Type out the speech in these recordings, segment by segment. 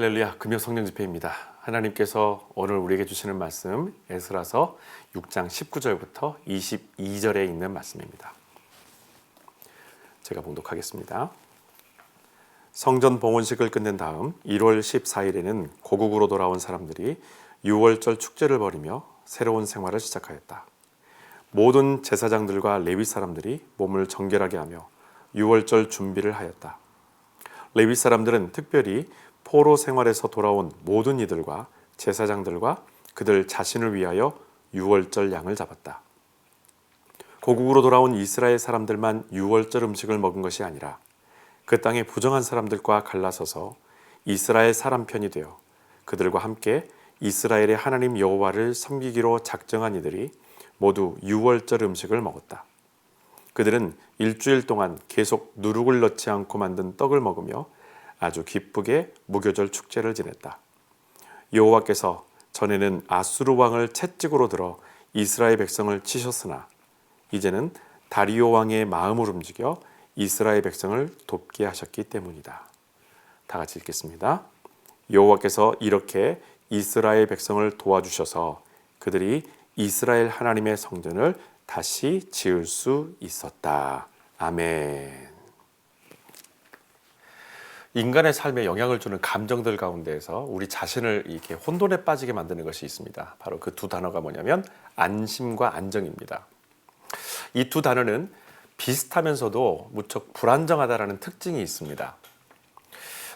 할렐루야, 금요 성령 집회입니다. 하나님께서 오늘 우리에게 주시는 말씀 에스라서 6장 19절부터 22절에 있는 말씀입니다. 제가 봉독하겠습니다. 성전 봉헌식을 끝낸 다음 1월 14일에는 고국으로 돌아온 사람들이 6월절 축제를 벌이며 새로운 생활을 시작하였다. 모든 제사장들과 레위 사람들이 몸을 정결하게 하며 6월절 준비를 하였다. 레위 사람들은 특별히 포로 생활에서 돌아온 모든 이들과 제사장들과 그들 자신을 위하여 6월절 양을 잡았다. 고국으로 돌아온 이스라엘 사람들만 6월절 음식을 먹은 것이 아니라 그 땅의 부정한 사람들과 갈라서서 이스라엘 사람 편이 되어 그들과 함께 이스라엘의 하나님 여호와를 섬기기로 작정한 이들이 모두 6월절 음식을 먹었다. 그들은 일주일 동안 계속 누룩을 넣지 않고 만든 떡을 먹으며 아주 기쁘게 무교절 축제를 지냈다. 여호와께서 전에는 아수르 왕을 채찍으로 들어 이스라엘 백성을 치셨으나 이제는 다리오 왕의 마음을 움직여 이스라엘 백성을 돕게 하셨기 때문이다. 다 같이 읽겠습니다. 여호와께서 이렇게 이스라엘 백성을 도와주셔서 그들이 이스라엘 하나님의 성전을 다시 지을 수 있었다. 아멘. 인간의 삶에 영향을 주는 감정들 가운데에서 우리 자신을 이렇게 혼돈에 빠지게 만드는 것이 있습니다. 바로 그 두 단어가 뭐냐면 안심과 안정입니다. 이 두 단어는 비슷하면서도 무척 불안정하다라는 특징이 있습니다.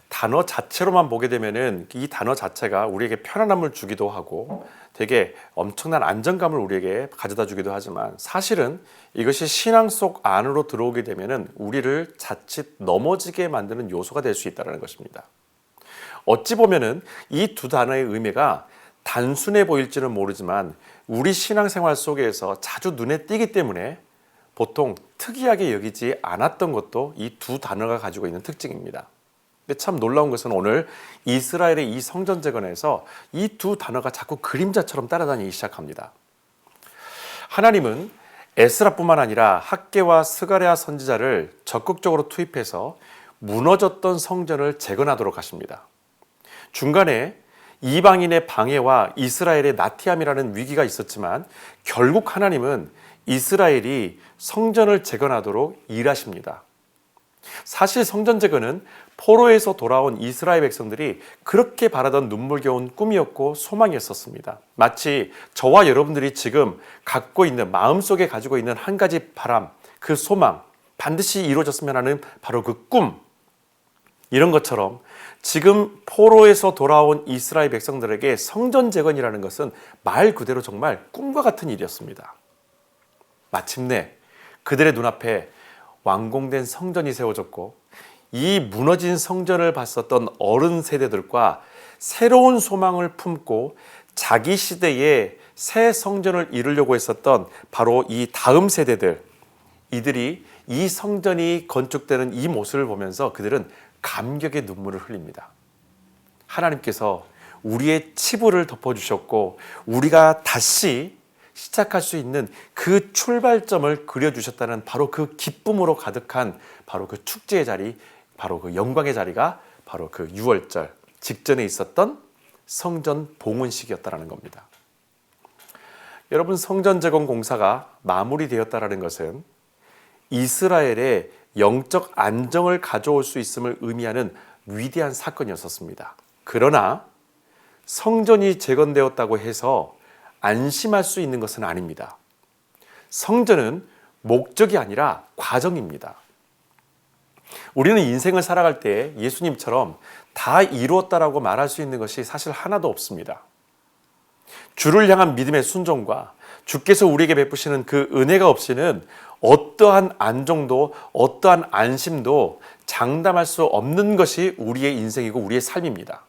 단어 자체로만 보게 되면은 이 단어 자체가 우리에게 편안함을 주기도 하고 되게 엄청난 안정감을 우리에게 가져다 주기도 하지만 사실은 이것이 신앙 속 안으로 들어오게 되면은 우리를 자칫 넘어지게 만드는 요소가 될 수 있다는 것입니다. 어찌 보면은 이 두 단어의 의미가 단순해 보일지는 모르지만 우리 신앙생활 속에서 자주 눈에 띄기 때문에 보통 특이하게 여기지 않았던 것도 이 두 단어가 가지고 있는 특징입니다. 근데 참 놀라운 것은 오늘 이스라엘의 이 성전 재건에서 이 두 단어가 자꾸 그림자처럼 따라다니기 시작합니다. 하나님은 에스라뿐만 아니라 학개와 스가랴 선지자를 적극적으로 투입해서 무너졌던 성전을 재건하도록 하십니다. 중간에 이방인의 방해와 이스라엘의 나티함이라는 위기가 있었지만 결국 하나님은 이스라엘이 성전을 재건하도록 일하십니다. 사실 성전 재건은 포로에서 돌아온 이스라엘 백성들이 그렇게 바라던 눈물겨운 꿈이었고 소망이었습니다. 마치 저와 여러분들이 지금 갖고 있는 마음속에 가지고 있는 한 가지 바람, 그 소망, 반드시 이루어졌으면 하는 바로 그 꿈, 이런 것처럼 지금 포로에서 돌아온 이스라엘 백성들에게 성전 재건이라는 것은 말 그대로 정말 꿈과 같은 일이었습니다. 마침내 그들의 눈앞에 완공된 성전이 세워졌고 이 무너진 성전을 봤었던 어른 세대들과 새로운 소망을 품고 자기 시대에 새 성전을 이루려고 했었던 바로 이 다음 세대들, 이들이 이 성전이 건축되는 이 모습을 보면서 그들은 감격의 눈물을 흘립니다. 하나님께서 우리의 치부를 덮어주셨고 우리가 다시 시작할 수 있는 그 출발점을 그려주셨다는 바로 그 기쁨으로 가득한 바로 그 축제의 자리, 바로 그 영광의 자리가 바로 그 6월절 직전에 있었던 성전 봉헌식이었다는 겁니다. 여러분, 성전 재건 공사가 마무리되었다는 것은 이스라엘의 영적 안정을 가져올 수 있음을 의미하는 위대한 사건이었습니다. 그러나 성전이 재건되었다고 해서 안심할 수 있는 것은 아닙니다. 성전은 목적이 아니라 과정입니다. 우리는 인생을 살아갈 때 예수님처럼 다 이루었다라고 말할 수 있는 것이 사실 하나도 없습니다. 주를 향한 믿음의 순종과 주께서 우리에게 베푸시는 그 은혜가 없이는 어떠한 안정도 어떠한 안심도 장담할 수 없는 것이 우리의 인생이고 우리의 삶입니다.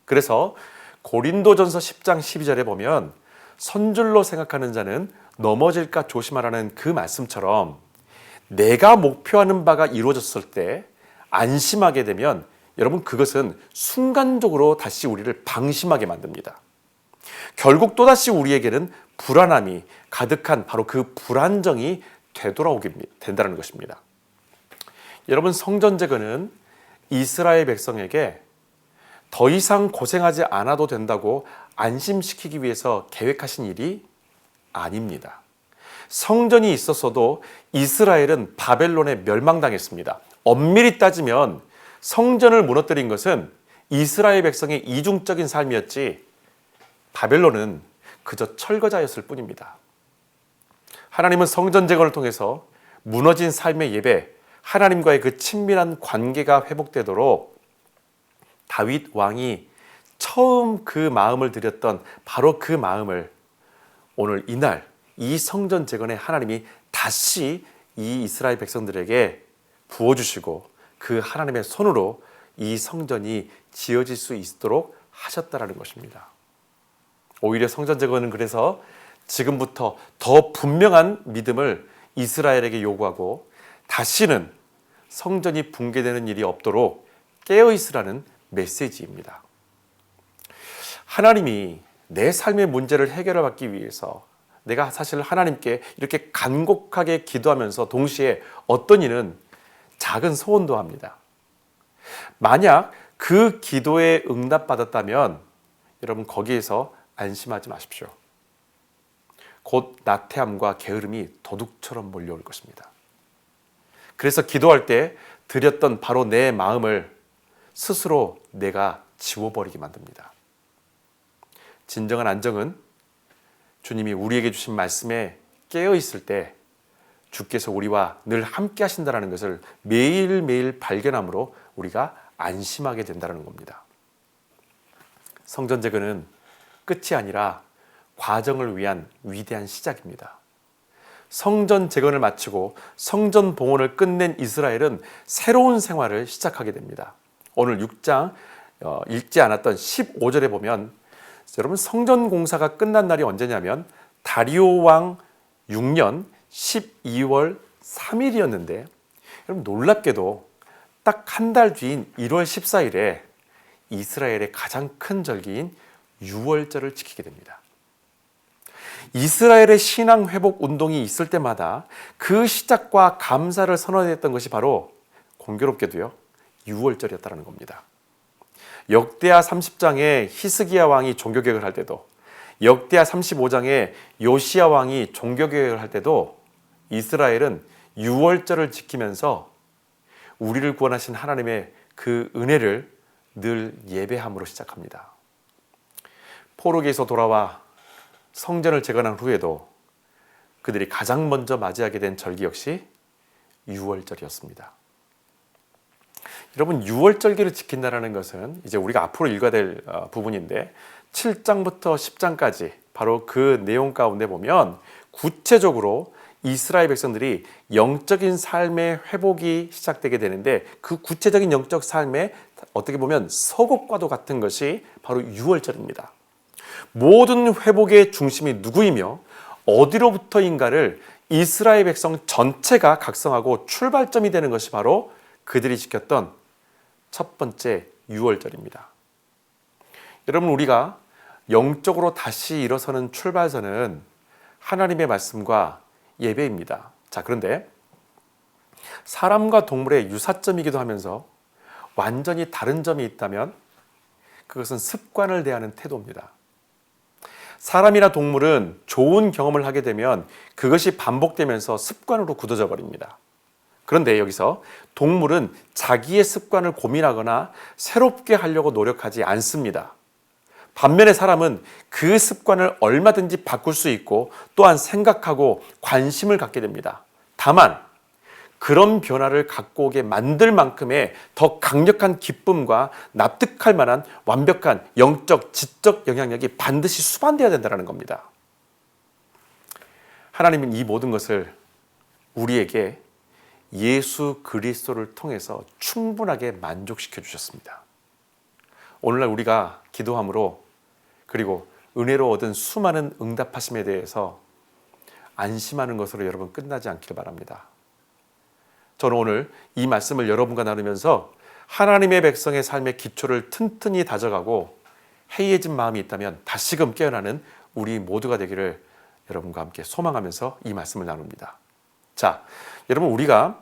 그래서 고린도전서 10장 12절에 보면 선줄로 생각하는 자는 넘어질까 조심하라는 그 말씀처럼 내가 목표하는 바가 이루어졌을 때 안심하게 되면 여러분 그것은 순간적으로 다시 우리를 방심하게 만듭니다. 결국 또다시 우리에게는 불안함이 가득한 바로 그 불안정이 되돌아오게 된다는 것입니다. 여러분, 성전 재건은 이스라엘 백성에게 더 이상 고생하지 않아도 된다고 안심시키기 위해서 계획하신 일이 아닙니다. 성전이 있었어도 이스라엘은 바벨론에 멸망당했습니다. 엄밀히 따지면 성전을 무너뜨린 것은 이스라엘 백성의 이중적인 삶이었지 바벨론은 그저 철거자였을 뿐입니다. 하나님은 성전 재건을 통해서 무너진 삶의 예배, 하나님과의 그 친밀한 관계가 회복되도록 다윗 왕이 처음 그 마음을 들였던 바로 그 마음을 오늘 이날 이 성전 재건에 하나님이 다시 이 이스라엘 백성들에게 부어주시고 그 하나님의 손으로 이 성전이 지어질 수 있도록 하셨다라는 것입니다. 오히려 성전 재건은 그래서 지금부터 더 분명한 믿음을 이스라엘에게 요구하고 다시는 성전이 붕괴되는 일이 없도록 깨어있으라는 메시지입니다. 하나님이 내 삶의 문제를 해결받기 위해서 내가 사실 하나님께 이렇게 간곡하게 기도하면서 동시에 어떤 이는 작은 소원도 합니다. 만약 그 기도에 응답받았다면 여러분 거기에서 안심하지 마십시오. 곧 나태함과 게으름이 도둑처럼 몰려올 것입니다. 그래서 기도할 때 드렸던 바로 내 마음을 스스로 내가 지워버리게 만듭니다. 진정한 안정은 주님이 우리에게 주신 말씀에 깨어있을 때 주께서 우리와 늘 함께 하신다는 것을 매일매일 발견함으로 우리가 안심하게 된다는 겁니다. 성전 재건은 끝이 아니라 과정을 위한 위대한 시작입니다. 성전 재건을 마치고 성전 봉헌을 끝낸 이스라엘은 새로운 생활을 시작하게 됩니다. 오늘 6장 읽지 않았던 15절에 보면 여러분 성전 공사가 끝난 날이 언제냐면 다리오 왕 6년 12월 3일이었는데 여러분 놀랍게도 딱 한 달 뒤인 1월 14일에 이스라엘의 가장 큰 절기인 유월절을 지키게 됩니다. 이스라엘의 신앙 회복 운동이 있을 때마다 그 시작과 감사를 선언했던 것이 바로 공교롭게도요 유월절이었다는 겁니다. 역대하 30장에 히스기야 왕이 종교개혁을 할 때도 역대하 35장에 요시야 왕이 종교개혁을 할 때도 이스라엘은 유월절을 지키면서 우리를 구원하신 하나님의 그 은혜를 늘 예배함으로 시작합니다. 포로기에서 돌아와 성전을 재건한 후에도 그들이 가장 먼저 맞이하게 된 절기 역시 유월절이었습니다. 여러분 유월절기를 지킨다는 것은 이제 우리가 앞으로 읽어야 될 부분인데 7장부터 10장까지 바로 그 내용 가운데 보면 구체적으로 이스라엘 백성들이 영적인 삶의 회복이 시작되게 되는데 그 구체적인 영적 삶에 어떻게 보면 서곡과도 같은 것이 바로 유월절입니다. 모든 회복의 중심이 누구이며 어디로부터인가를 이스라엘 백성 전체가 각성하고 출발점이 되는 것이 바로 그들이 지켰던 첫 번째 유월절입니다. 여러분 우리가 영적으로 다시 일어서는 출발선은 하나님의 말씀과 예배입니다. 자, 그런데 사람과 동물의 유사점이기도 하면서 완전히 다른 점이 있다면 그것은 습관을 대하는 태도입니다. 사람이나 동물은 좋은 경험을 하게 되면 그것이 반복되면서 습관으로 굳어져 버립니다. 그런데 여기서 동물은 자기의 습관을 고민하거나 새롭게 하려고 노력하지 않습니다. 반면에 사람은 그 습관을 얼마든지 바꿀 수 있고 또한 생각하고 관심을 갖게 됩니다. 다만 그런 변화를 갖고 오게 만들 만큼의 더 강력한 기쁨과 납득할 만한 완벽한 영적, 지적 영향력이 반드시 수반되어야 된다는 겁니다. 하나님은 이 모든 것을 우리에게 예수 그리스도를 통해서 충분하게 만족시켜 주셨습니다. 오늘날 우리가 기도함으로 그리고 은혜로 얻은 수많은 응답하심에 대해서 안심하는 것으로 여러분 끝나지 않길 바랍니다. 저는 오늘 이 말씀을 여러분과 나누면서 하나님의 백성의 삶의 기초를 튼튼히 다져가고 해이해진 마음이 있다면 다시금 깨어나는 우리 모두가 되기를 여러분과 함께 소망하면서 이 말씀을 나눕니다. 자, 여러분 우리가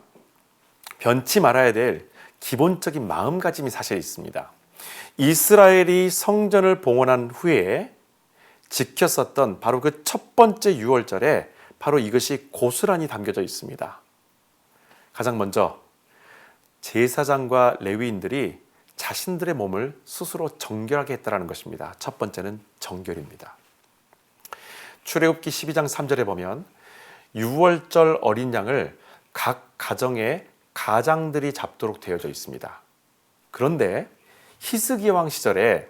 변치 말아야 될 기본적인 마음가짐이 사실 있습니다. 이스라엘이 성전을 봉헌한 후에 지켰었던 바로 그 첫 번째 유월절에 바로 이것이 고스란히 담겨져 있습니다. 가장 먼저 제사장과 레위인들이 자신들의 몸을 스스로 정결하게 했다는 것입니다. 첫 번째는 정결입니다. 출애굽기 12장 3절에 보면 유월절 어린 양을 각 가정의 가장들이 잡도록 되어져 있습니다. 그런데 히스기 왕 시절에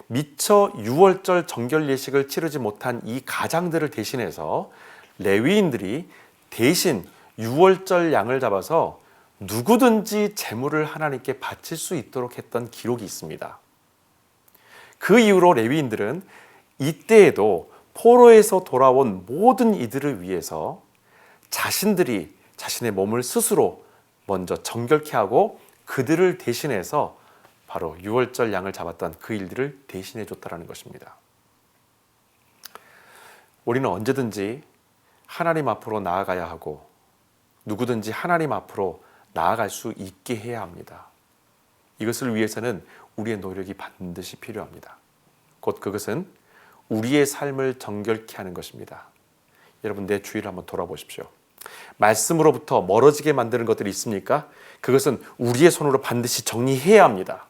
미처 유월절 정결 예식을 치르지 못한 이 가장들을 대신해서 레위인들이 대신 유월절 양을 잡아서 누구든지 제물을 하나님께 바칠 수 있도록 했던 기록이 있습니다. 그 이후로 레위인들은 이때에도 포로에서 돌아온 모든 이들을 위해서 자신들이 자신의 몸을 스스로 먼저 정결케 하고 그들을 대신해서 바로 유월절 양을 잡았던 그 일들을 대신해 줬다는 것입니다. 우리는 언제든지 하나님 앞으로 나아가야 하고 누구든지 하나님 앞으로 나아갈 수 있게 해야 합니다. 이것을 위해서는 우리의 노력이 반드시 필요합니다. 곧 그것은 우리의 삶을 정결케 하는 것입니다. 여러분, 내 주위를 한번 돌아보십시오. 말씀으로부터 멀어지게 만드는 것들이 있습니까? 그것은 우리의 손으로 반드시 정리해야 합니다.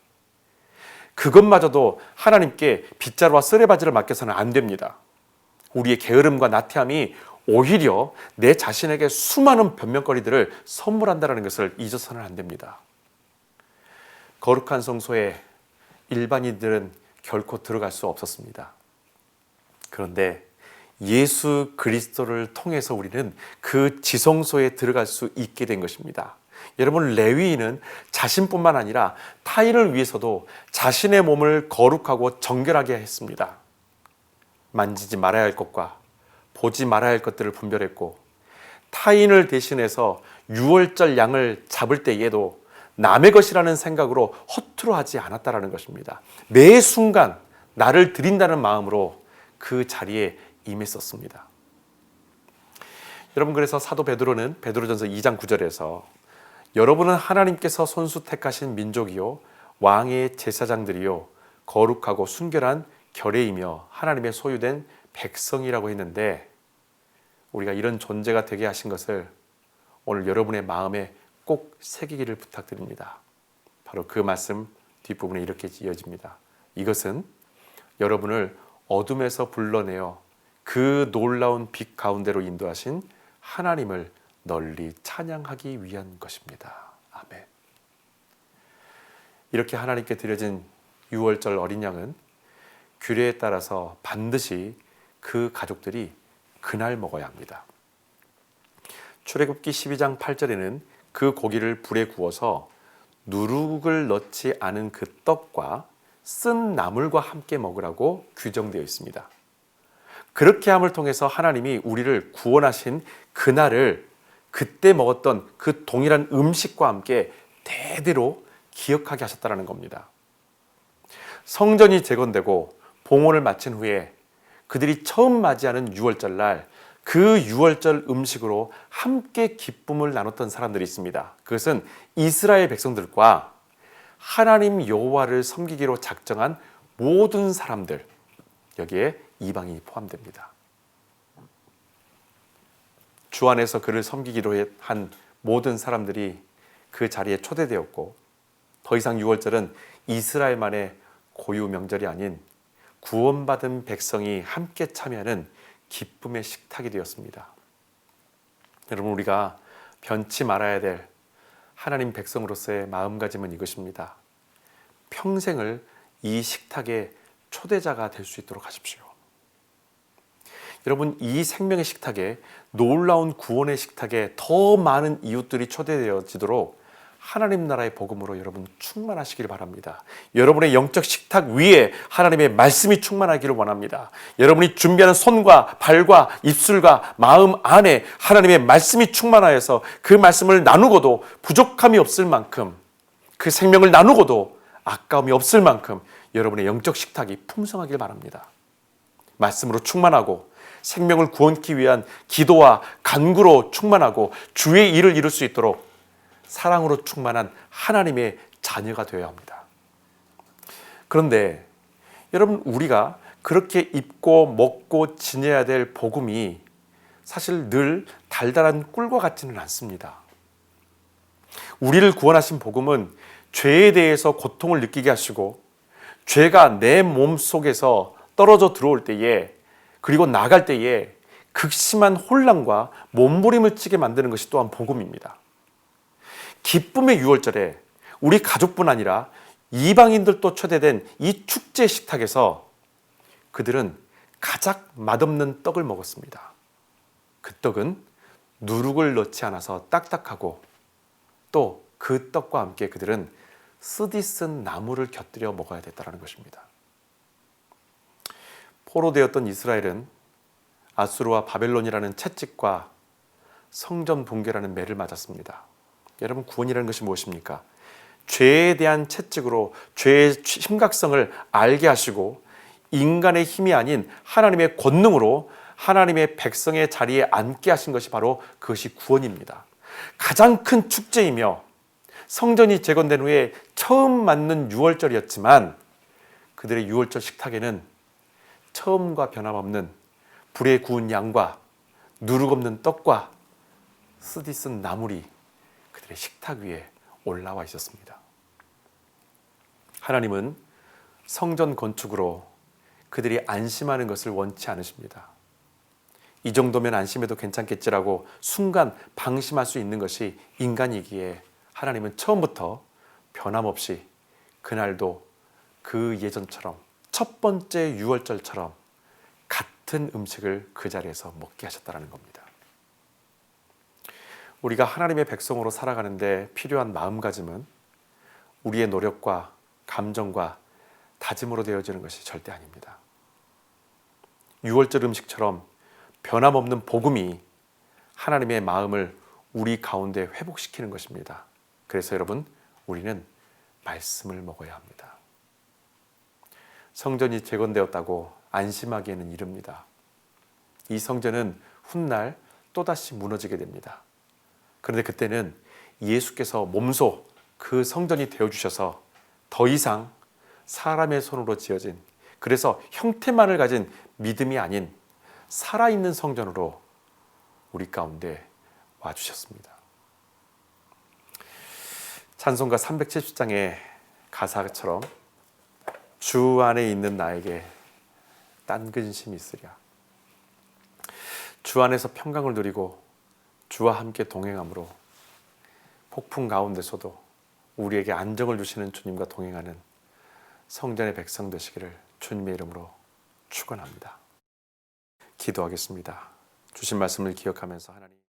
그것마저도 하나님께 빗자루와 쓰레바지를 맡겨서는 안 됩니다. 우리의 게으름과 나태함이 오히려 내 자신에게 수많은 변명거리들을 선물한다는 것을 잊어서는 안 됩니다. 거룩한 성소에 일반인들은 결코 들어갈 수 없었습니다. 그런데 예수 그리스도를 통해서 우리는 그 지성소에 들어갈 수 있게 된 것입니다. 여러분, 레위인은 자신뿐만 아니라 타인을 위해서도 자신의 몸을 거룩하고 정결하게 했습니다. 만지지 말아야 할 것과 보지 말아야 할 것들을 분별했고, 타인을 대신해서 유월절 양을 잡을 때에도 남의 것이라는 생각으로 허투루 하지 않았다는 것입니다. 매 순간 나를 드린다는 마음으로 그 자리에 임했었습니다. 여러분, 그래서 사도 베드로는 베드로전서 2장 9절에서 여러분은 하나님께서 손수 택하신 민족이요 왕의 제사장들이요 거룩하고 순결한 결례이며 하나님의 소유된 백성이라고 했는데, 우리가 이런 존재가 되게 하신 것을 오늘 여러분의 마음에 꼭 새기기를 부탁드립니다. 바로 그 말씀 뒷부분에 이렇게 이어집니다. 이것은 여러분을 어둠에서 불러내어 그 놀라운 빛 가운데로 인도하신 하나님을 널리 찬양하기 위한 것입니다. 아멘. 이렇게 하나님께 드려진 유월절 어린 양은 규례에 따라서 반드시 그 가족들이 그날 먹어야 합니다. 출애굽기 12장 8절에는 그 고기를 불에 구워서 누룩을 넣지 않은 그 떡과 쓴 나물과 함께 먹으라고 규정되어 있습니다. 그렇게 함을 통해서 하나님이 우리를 구원하신 그날을 그때 먹었던 그 동일한 음식과 함께 대대로 기억하게 하셨다는 겁니다. 성전이 재건되고 봉헌을 마친 후에 그들이 처음 맞이하는 유월절날 그 유월절 음식으로 함께 기쁨을 나눴던 사람들이 있습니다. 그것은 이스라엘 백성들과 하나님 여호와를 섬기기로 작정한 모든 사람들, 여기에 이방인이 포함됩니다. 주 안에서 그를 섬기기로 한 모든 사람들이 그 자리에 초대되었고, 더 이상 유월절은 이스라엘만의 고유 명절이 아닌 구원받은 백성이 함께 참여하는 기쁨의 식탁이 되었습니다. 여러분, 우리가 변치 말아야 될 하나님 백성으로서의 마음가짐은 이것입니다. 평생을 이 식탁의 초대자가 될 수 있도록 하십시오. 여러분, 이 생명의 식탁에, 놀라운 구원의 식탁에 더 많은 이웃들이 초대되어지도록 하나님 나라의 복음으로 여러분 충만하시길 바랍니다. 여러분의 영적 식탁 위에 하나님의 말씀이 충만하기를 원합니다. 여러분이 준비하는 손과 발과 입술과 마음 안에 하나님의 말씀이 충만하여서 그 말씀을 나누고도 부족함이 없을 만큼, 그 생명을 나누고도 아까움이 없을 만큼 여러분의 영적 식탁이 풍성하길 바랍니다. 말씀으로 충만하고 생명을 구원기 위한 기도와 간구로 충만하고 주의 일을 이룰 수 있도록 사랑으로 충만한 하나님의 자녀가 되어야 합니다. 그런데 여러분, 우리가 그렇게 입고 먹고 지내야 될 복음이 사실 늘 달달한 꿀과 같지는 않습니다. 우리를 구원하신 복음은 죄에 대해서 고통을 느끼게 하시고, 죄가 내 몸 속에서 떨어져 들어올 때에, 그리고 나갈 때에 극심한 혼란과 몸부림을 치게 만드는 것이 또한 복음입니다. 기쁨의 유월절에 우리 가족뿐 아니라 이방인들도 초대된 이 축제 식탁에서 그들은 가장 맛없는 떡을 먹었습니다. 그 떡은 누룩을 넣지 않아서 딱딱하고, 또 그 떡과 함께 그들은 쓰디쓴 나무를 곁들여 먹어야 됐다는 것입니다. 포로되었던 이스라엘은 아수르와 바벨론이라는 채찍과 성전 붕괴라는 매를 맞았습니다. 여러분, 구원이라는 것이 무엇입니까? 죄에 대한 채찍으로 죄의 심각성을 알게 하시고, 인간의 힘이 아닌 하나님의 권능으로 하나님의 백성의 자리에 앉게 하신 것이 바로 그것이 구원입니다. 가장 큰 축제이며 성전이 재건된 후에 처음 맞는 유월절이었지만, 그들의 유월절 식탁에는 처음과 변함없는 불에 구운 양과 누룩 없는 떡과 쓰디쓴 나물이 그들의 식탁 위에 올라와 있었습니다. 하나님은 성전 건축으로 그들이 안심하는 것을 원치 않으십니다. 이 정도면 안심해도 괜찮겠지라고 순간 방심할 수 있는 것이 인간이기에, 하나님은 처음부터 변함없이 그날도 그 예전처럼 첫 번째 유월절처럼 같은 음식을 그 자리에서 먹게 하셨다는 겁니다. 우리가 하나님의 백성으로 살아가는데 필요한 마음가짐은 우리의 노력과 감정과 다짐으로 되어지는 것이 절대 아닙니다. 유월절 음식처럼 변함없는 복음이 하나님의 마음을 우리 가운데 회복시키는 것입니다. 그래서 여러분, 우리는 말씀을 먹어야 합니다. 성전이 재건되었다고 안심하기에는 이릅니다. 이 성전은 훗날 또다시 무너지게 됩니다. 그런데 그때는 예수께서 몸소 그 성전이 되어주셔서 더 이상 사람의 손으로 지어진, 그래서 형태만을 가진 믿음이 아닌 살아있는 성전으로 우리 가운데 와주셨습니다. 찬송가 370장의 가사처럼 주 안에 있는 나에게 딴 근심이 있으랴. 주 안에서 평강을 누리고 주와 함께 동행함으로 폭풍 가운데서도 우리에게 안정을 주시는 주님과 동행하는 성전의 백성 되시기를 주님의 이름으로 축원합니다. 기도하겠습니다. 주신 말씀을 기억하면서 하나님